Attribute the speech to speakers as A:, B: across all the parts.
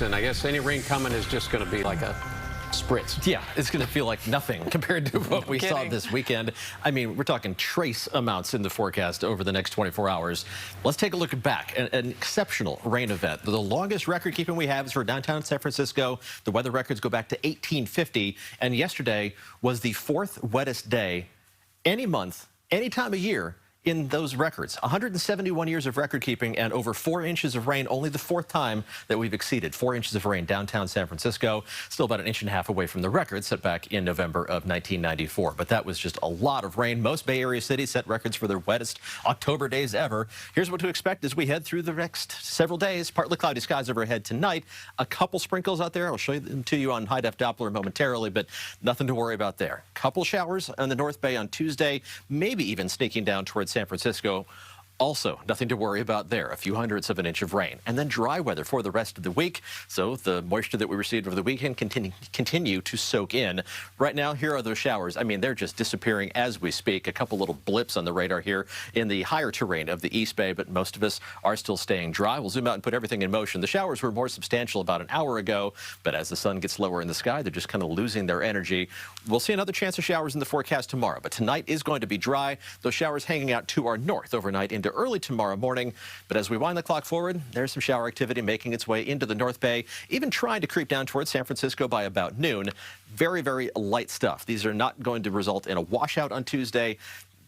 A: And I guess any rain coming is just going to be like a spritz.
B: Yeah, it's going to feel like nothing compared to what we saw this weekend. I mean, we're talking trace amounts in the forecast over the next 24 hours. Let's take a look back. An exceptional rain event. The longest record keeping we have is for downtown San Francisco. The weather records go back to 1850. And yesterday was the fourth wettest day any month, any time of year in those records. 171 years of record keeping and over 4 inches of rain, only the fourth time that we've exceeded 4 inches of rain downtown San Francisco. Still about 1.5 inches away from the record set back in November of 1994. But that was just a lot of rain. Most Bay Area cities set records for their wettest October days ever. Here's what to expect as we head through the next several days. Partly cloudy skies overhead tonight. A couple sprinkles out there. I'll show them to you on high-def Doppler momentarily, but nothing to worry about there. Couple showers on the North Bay on Tuesday, maybe even sneaking down towards San Francisco. Also, nothing to worry about there. A few hundredths of an inch of rain. And then dry weather for the rest of the week. So the moisture that we received over the weekend continue to soak in. Right now, here are those showers. I mean, they're just disappearing as we speak. A couple little blips on the radar here in the higher terrain of the East Bay, but most of us are still staying dry. We'll zoom out and put everything in motion. The showers were more substantial about an hour ago, but as the sun gets lower in the sky, they're just kind of losing their energy. We'll see another chance of showers in the forecast tomorrow, but tonight is going to be dry. Those showers hanging out to our north overnight into early tomorrow morning. But as we wind the clock forward, there's some shower activity making its way into the North Bay, even trying to creep down towards San Francisco by about noon. Very, very light stuff. These are not going to result in a washout on Tuesday.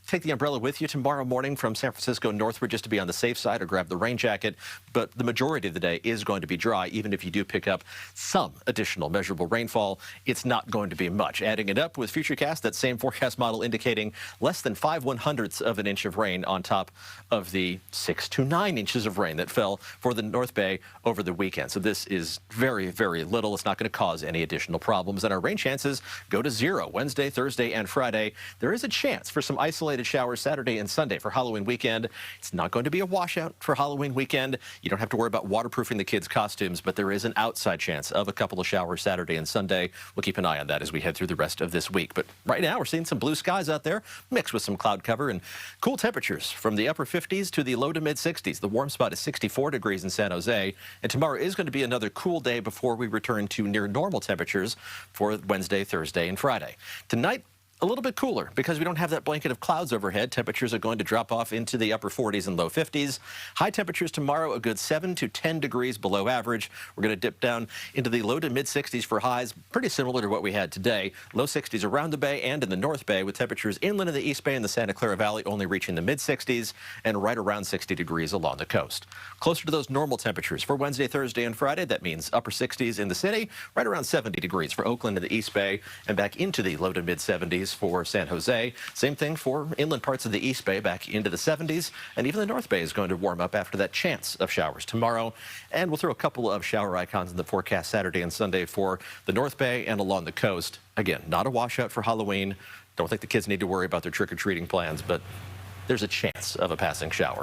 B: Take the umbrella with you tomorrow morning from San Francisco northward just to be on the safe side, or grab the rain jacket. But the majority of the day is going to be dry. Even if you do pick up some additional measurable rainfall, it's not going to be much. Adding it up with Futurecast, that same forecast model indicating less than 5/100ths of an inch of rain on top of the 6 to 9 inches of rain that fell for the North Bay over the weekend. So this is very, very little. It's not going to cause any additional problems. And our rain chances go to 0 Wednesday, Thursday, and Friday. There is a chance for some isolated showers Saturday and Sunday for Halloween weekend. It's not going to be a washout for Halloween weekend. You don't have to worry about waterproofing the kids' costumes, but there is an outside chance of a couple of showers Saturday and Sunday. We'll keep an eye on that as we head through the rest of this week. But right now, we're seeing some blue skies out there, mixed with some cloud cover and cool temperatures from the upper 50s to the low to mid 60s. The warm spot is 64 degrees in San Jose. And tomorrow is going to be another cool day before we return to near normal temperatures for Wednesday, Thursday, and Friday. Tonight, a little bit cooler because we don't have that blanket of clouds overhead. Temperatures are going to drop off into the upper 40s and low 50s. High temperatures tomorrow, a good 7 to 10 degrees below average. We're going to dip down into the low to mid 60s for highs, pretty similar to what we had today. Low 60s around the Bay and in the North Bay, with temperatures inland of the East Bay and the Santa Clara Valley only reaching the mid 60s and right around 60 degrees along the coast. Closer to those normal temperatures for Wednesday, Thursday, and Friday. That means upper 60s in the city, right around 70 degrees for Oakland and the East Bay, and back into the low to mid 70s for San Jose. Same thing for inland parts of the East Bay, back into the 70s. And even the North Bay is going to warm up after that chance of showers tomorrow. And we'll throw a couple of shower icons in the forecast Saturday and Sunday for the North Bay and along the coast. Again, not a washout for Halloween. Don't think the kids need to worry about their trick-or-treating plans, but there's a chance of a passing shower.